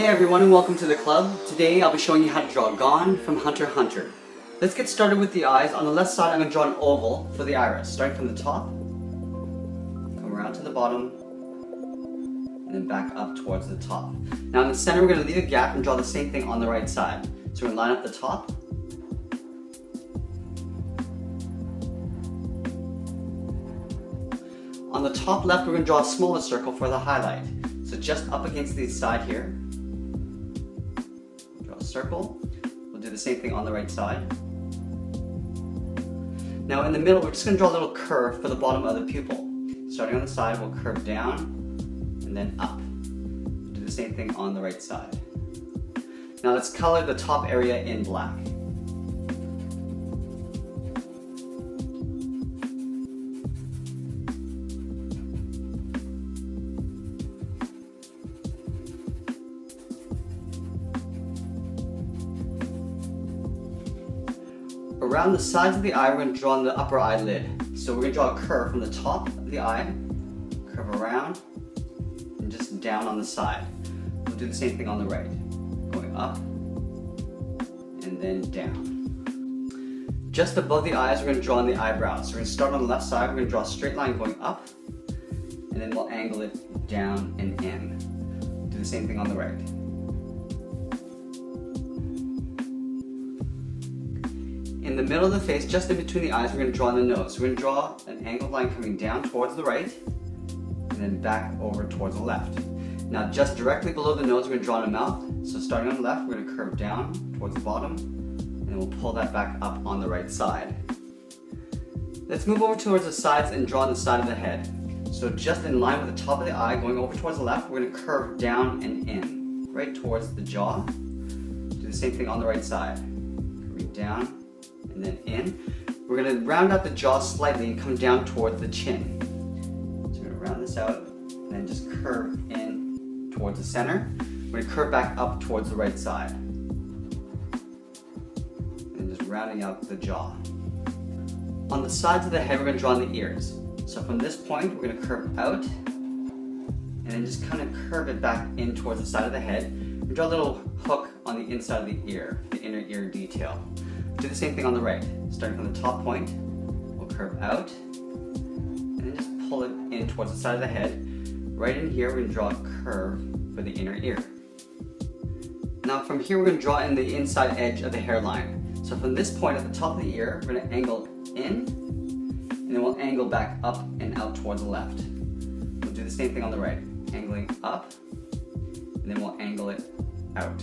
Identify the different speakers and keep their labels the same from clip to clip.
Speaker 1: Hey everyone and welcome to the club. Today I'll be showing you how to draw Gone from Hunter x Hunter. Let's get started with the eyes. On the left side I'm going to draw an oval for the iris. Starting from the top, come around to the bottom, and then back up towards the top. Now in the center we're going to leave a gap and draw the same thing on the right side. So we're going to line up the top, on the top left we're going to draw a smaller circle for the highlight. So just up against the side here, draw a circle. We'll do the same thing on the right side. Now in the middle we're just going to draw a little curve for the bottom of the pupil. Starting on the side we'll curve down and then up. We'll do the same thing on the right side. Now let's color the top area in black. Around the sides of the eye, we're going to draw on the upper eyelid. So we're going to draw a curve from the top of the eye, curve around, and just down on the side. We'll do the same thing on the right, going up, and then down. Just above the eyes, we're going to draw on the eyebrows. So we're going to start on the left side, we're going to draw a straight line going up, and then we'll angle it down and in. Do the same thing on the right. In the middle of the face, just in between the eyes, we're going to draw on the nose. We're going to draw an angled line coming down towards the right, and then back over towards the left. Now just directly below the nose, we're going to draw on a mouth. So starting on the left, we're going to curve down towards the bottom, and then we'll pull that back up on the right side. Let's move over towards the sides and draw on the side of the head. So just in line with the top of the eye, going over towards the left, we're going to curve down and in, right towards the jaw. Do the same thing on the right side, curving down and then in. We're going to round out the jaw slightly and come down towards the chin. So we're going to round this out and then just curve in towards the center. We're going to curve back up towards the right side. And just rounding out the jaw. On the sides of the head, we're going to draw on the ears. So from this point, we're going to curve out and then just kind of curve it back in towards the side of the head. We draw a little hook on the inside of the ear, the inner ear detail. Do the same thing on the right. Starting from the top point, we'll curve out, and then just pull it in towards the side of the head. Right in here, we're going to draw a curve for the inner ear. Now from here, we're going to draw in the inside edge of the hairline. So from this point at the top of the ear, we're going to angle in, and then we'll angle back up and out towards the left. We'll do the same thing on the right. Angling up, and then we'll angle it out.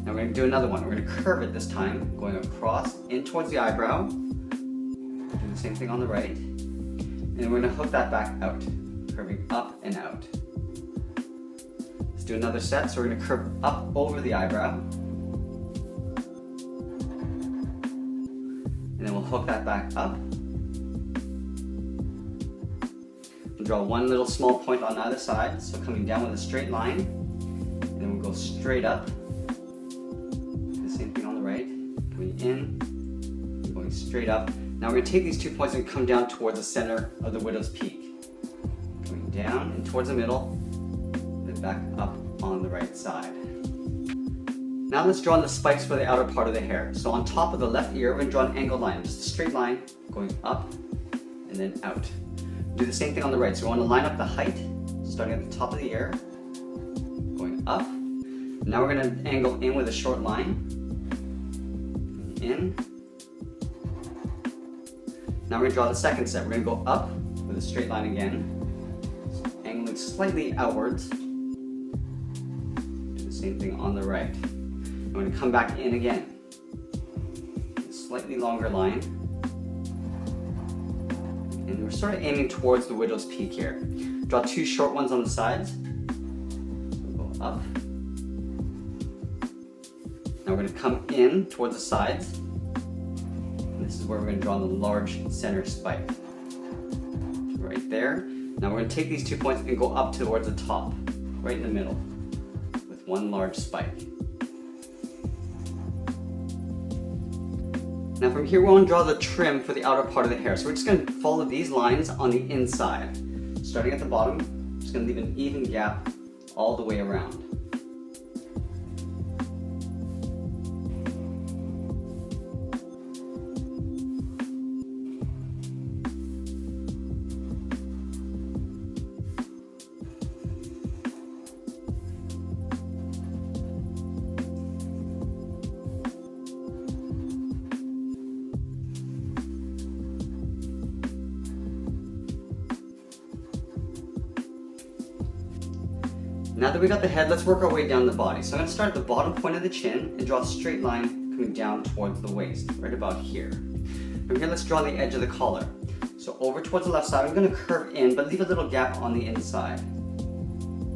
Speaker 1: Now we're going to do another one. We're going to curve it this time, going across in towards the eyebrow. Do the same thing on the right. And then we're going to hook that back out, curving up and out. Let's do another set. So we're going to curve up over the eyebrow. And then we'll hook that back up. We'll draw one little small point on either side. So coming down with a straight line. And then we'll go straight up. Same thing on the right, coming in, going straight up. Now we're going to take these 2 points and come down towards the center of the widow's peak. Coming down and towards the middle, then back up on the right side. Now let's draw on the spikes for the outer part of the hair. So on top of the left ear, we're going to draw an angled line, just a straight line, going up and then out. Do the same thing on the right. So we want to line up the height, starting at the top of the ear, going up. Now we're going to angle in with a short line. In. Now we're going to draw the second set. We're going to go up with a straight line again, angling slightly outwards. Do the same thing on the right. I'm going to come back in again. A slightly longer line. And we're sort of aiming towards the widow's peak here. Draw two short ones on the sides. So we'll go up. Now we're going to come in towards the sides. And this is where we're going to draw the large center spike. Right there. Now we're going to take these 2 points and go up towards the top, right in the middle, with one large spike. Now from here we want to draw the trim for the outer part of the hair. So we're just going to follow these lines on the inside. Starting at the bottom, just going to leave an even gap all the way around. Now that we got the head, let's work our way down the body. So I'm going to start at the bottom point of the chin and draw a straight line coming down towards the waist, right about here. From here, let's draw the edge of the collar. So over towards the left side, I'm going to curve in, but leave a little gap on the inside.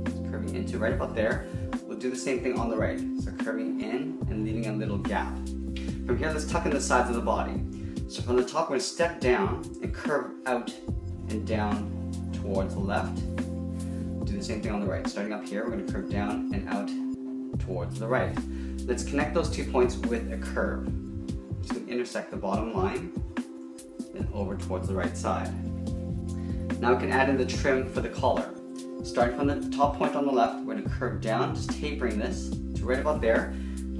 Speaker 1: Just curving into right about there. We'll do the same thing on the right. So curving in and leaving a little gap. From here, let's tuck in the sides of the body. So from the top, we're going to step down and curve out and down towards the left. Do the same thing on the right. Starting up here, we're going to curve down and out towards the right. Let's connect those 2 points with a curve. Just going to intersect the bottom line and over towards the right side. Now we can add in the trim for the collar. Starting from the top point on the left, we're going to curve down, just tapering this to right about there.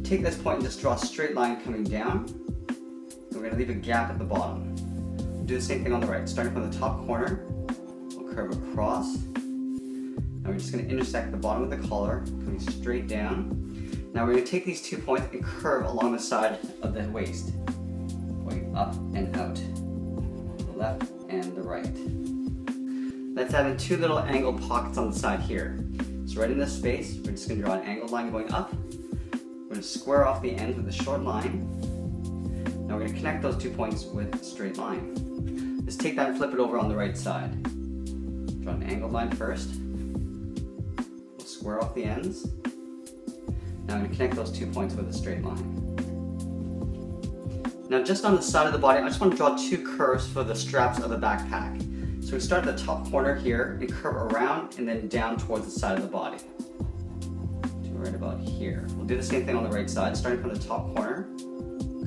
Speaker 1: Take this point and just draw a straight line coming down. And we're going to leave a gap at the bottom. Do the same thing on the right. Starting from the top corner, we'll curve across. Now we're just going to intersect the bottom of the collar, coming straight down. Now we're going to take these 2 points and curve along the side of the waist, going up and out, the left and the right. Let's add in 2 little angled pockets on the side here. So right in this space, we're just going to draw an angled line going up. We're going to square off the end with a short line. Now we're going to connect those 2 points with a straight line. Let's take that and flip it over on the right side. Draw an angled line first. We'll square off the ends. Now I'm going to connect those 2 points with a straight line. Now just on the side of the body, I just want to draw 2 curves for the straps of the backpack. So we start at the top corner here and curve around and then down towards the side of the body. To right about here. We'll do the same thing on the right side, starting from the top corner,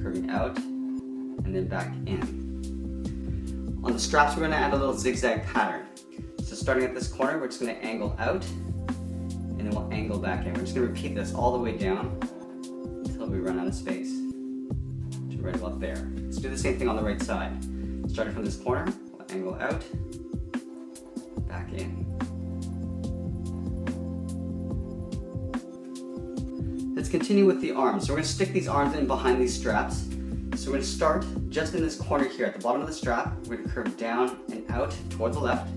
Speaker 1: curving out and then back in. On the straps, we're going to add a little zigzag pattern. So starting at this corner, we're just going to angle out and then we'll angle back in. We're just going to repeat this all the way down until we run out of space. To right about there. Let's do the same thing on the right side. Starting from this corner, we'll angle out, back in. Let's continue with the arms. So we're going to stick these arms in behind these straps. So we're going to start just in this corner here at the bottom of the strap. We're going to curve down and out towards the left.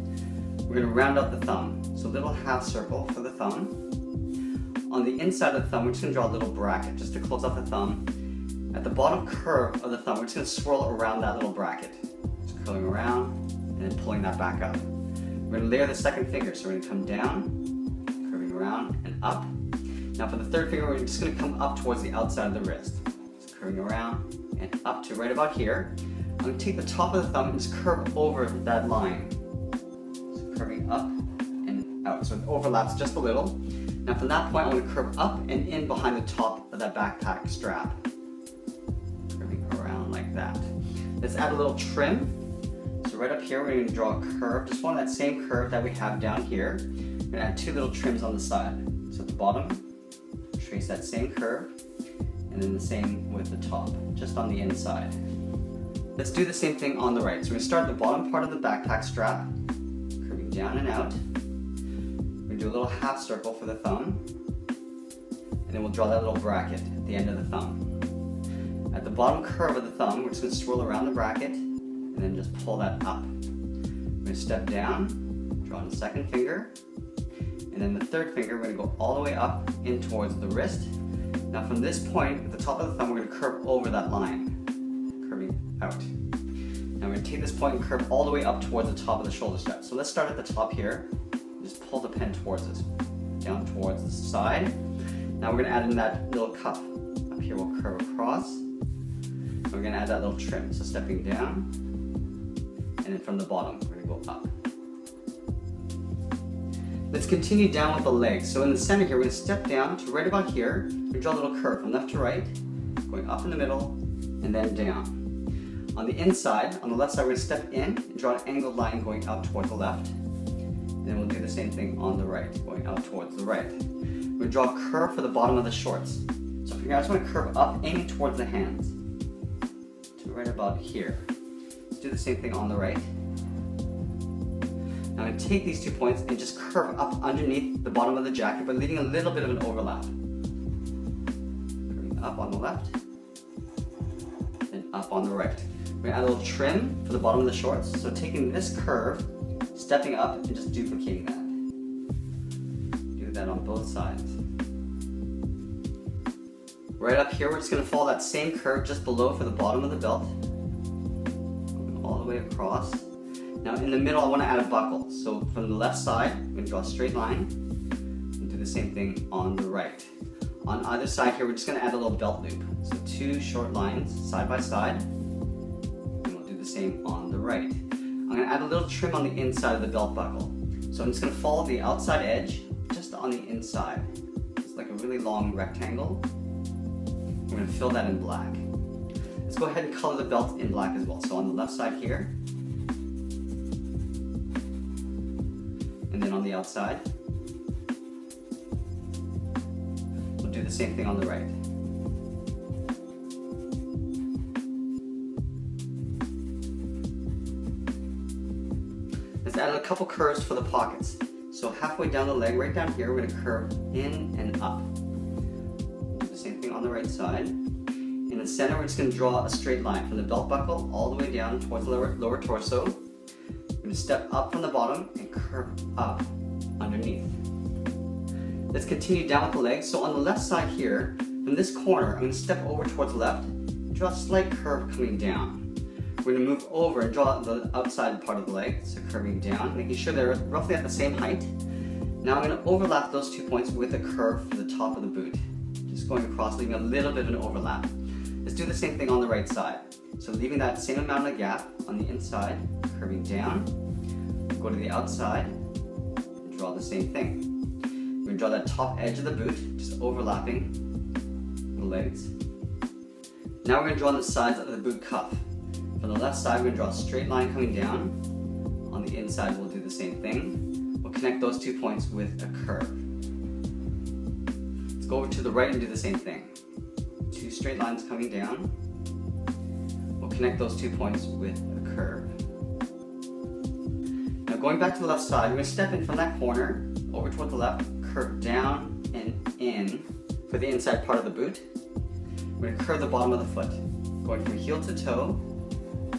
Speaker 1: We're going to round out the thumb. So a little half circle for the thumb. On the inside of the thumb, we're just going to draw a little bracket just to close off the thumb. At the bottom curve of the thumb, we're just going to swirl around that little bracket. Just curling around and then pulling that back up. We're going to layer the second finger. So we're going to come down, curving around and up. Now for the third finger, we're just going to come up towards the outside of the wrist. Just curving around and up to right about here. I'm going to take the top of the thumb and just curve over that line. So curving up and out. So it overlaps just a little. Now from that point, I'm going to curve up and in behind the top of that backpack strap. Curving around like that. Let's add a little trim. So right up here, we're going to draw a curve. Just follow that same curve that we have down here. We're going to add 2 little trims on the side. So at the bottom, trace that same curve. And then the same with the top, just on the inside. Let's do the same thing on the right. So we're going to start at the bottom part of the backpack strap, curving down and out. We're going to do a little half circle for the thumb, and then we'll draw that little bracket at the end of the thumb. At the bottom curve of the thumb, we're just going to swirl around the bracket, and then just pull that up. We're going to step down, draw the second finger, and then the third finger, we're going to go all the way up in towards the wrist. Now from this point, at the top of the thumb, we're going to curve over that line, curving out. Now we're going to take this point and curve all the way up towards the top of the shoulder strap. So let's start at the top here. Just pull the pen towards us, down towards the side. Now we're going to add in that little cuff. Up here we'll curve across. And we're going to add that little trim. So stepping down, and then from the bottom, we're going to go up. Let's continue down with the legs. So in the center here, we're going to step down to right about here. We draw a little curve from left to right, going up in the middle, and then down. On the inside, on the left side, we're going to step in and draw an angled line going out towards the left. And then we'll do the same thing on the right, going out towards the right. We're going to draw a curve for the bottom of the shorts. So from here, I just want to curve up, aiming towards the hands, to right about here. Let's do the same thing on the right. Now I'm going to take these 2 points and just curve up underneath the bottom of the jacket, but leaving a little bit of an overlap. Curving up on the left, and up on the right. We're going to add a little trim for the bottom of the shorts. So taking this curve, stepping up, and just duplicating that. Do that on both sides. Right up here, we're just going to follow that same curve just below for the bottom of the belt. Going all the way across. Now in the middle, I want to add a buckle. So from the left side, I'm going to draw a straight line and do the same thing on the right. On either side here, we're just going to add a little belt loop. So 2 short lines side by side, and we'll do the same on the right. I'm going to add a little trim on the inside of the belt buckle. So I'm just going to follow the outside edge just on the inside. It's like a really long rectangle. We're going to fill that in black. Let's go ahead and color the belt in black as well. So on the left side here, and then on the outside, we'll do the same thing on the right. Let's add a couple curves for the pockets. So halfway down the leg, right down here, we're going to curve in and up. Do the same thing on the right side. In the center, we're just going to draw a straight line from the belt buckle all the way down towards the lower torso. We're going to step up from the bottom and curve up underneath. Let's continue down with the legs. So on the left side here, from this corner, I'm going to step over towards the left, draw a slight curve coming down. We're going to move over and draw the outside part of the leg, so curving down, making sure they're roughly at the same height. Now I'm going to overlap those 2 points with a curve for the top of the boot. Just going across, leaving a little bit of an overlap. Let's do the same thing on the right side. So leaving that same amount of gap on the inside, curving down, go to the outside, and draw the same thing. We're going to draw that top edge of the boot, just overlapping the legs. Now we're going to draw the sides of the boot cuff. From the left side, we're going to draw a straight line coming down. On the inside, we'll do the same thing. We'll connect those 2 points with a curve. Let's go over to the right and do the same thing. 2 straight lines coming down. We'll connect those 2 points with a curve. Now going back to the left side, we're going to step in from that corner, over toward the left, curve down and in for the inside part of the boot. We're going to curve the bottom of the foot. Going from heel to toe,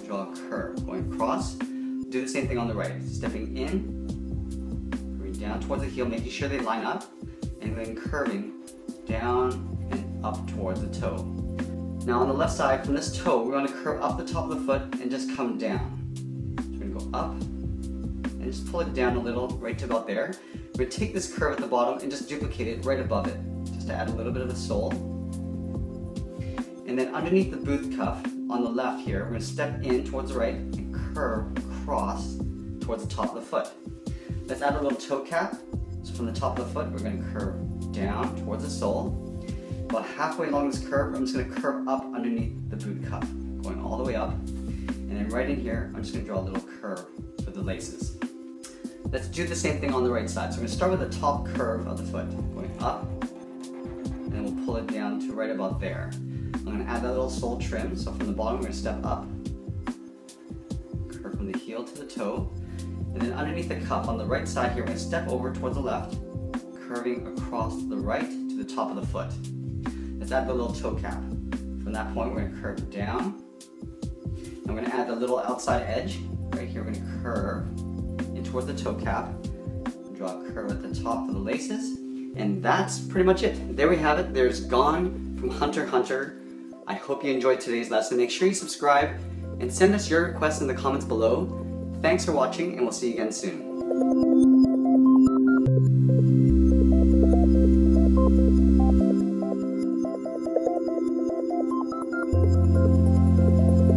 Speaker 1: draw a curve, going across, do the same thing on the right, stepping in, going down towards the heel, making sure they line up, and then curving down and up towards the toe. Now on the left side, from this toe, we're going to curve up the top of the foot and just come down. So we're going to go up and just pull it down a little, right to about there. We're going to take this curve at the bottom and just duplicate it right above it, just to add a little bit of a sole. And then underneath the boot cuff, on the left here, we're going to step in towards the right and curve across towards the top of the foot. Let's add a little toe cap. So from the top of the foot, we're going to curve down towards the sole. About halfway along this curve, I'm just going to curve up underneath the boot cuff, going all the way up. And then right in here, I'm just going to draw a little curve for the laces. Let's do the same thing on the right side. So we're going to start with the top curve of the foot, going up, and then we'll pull it down to right about there. I'm going to add that little sole trim. So from the bottom, we're going to step up, curve from the heel to the toe, and then underneath the cuff on the right side here, we're going to step over towards the left, curving across the right to the top of the foot. Let's add the little toe cap. From that point, we're going to curve down. I'm going to add the little outside edge. Right here, we're going to curve in towards the toe cap, draw a curve at the top for the laces, and that's pretty much it. There we have it. There's Gone from Hunter x Hunter. I hope you enjoyed today's lesson. Make sure you subscribe and send us your requests in the comments below. Thanks for watching, and we'll see you again soon.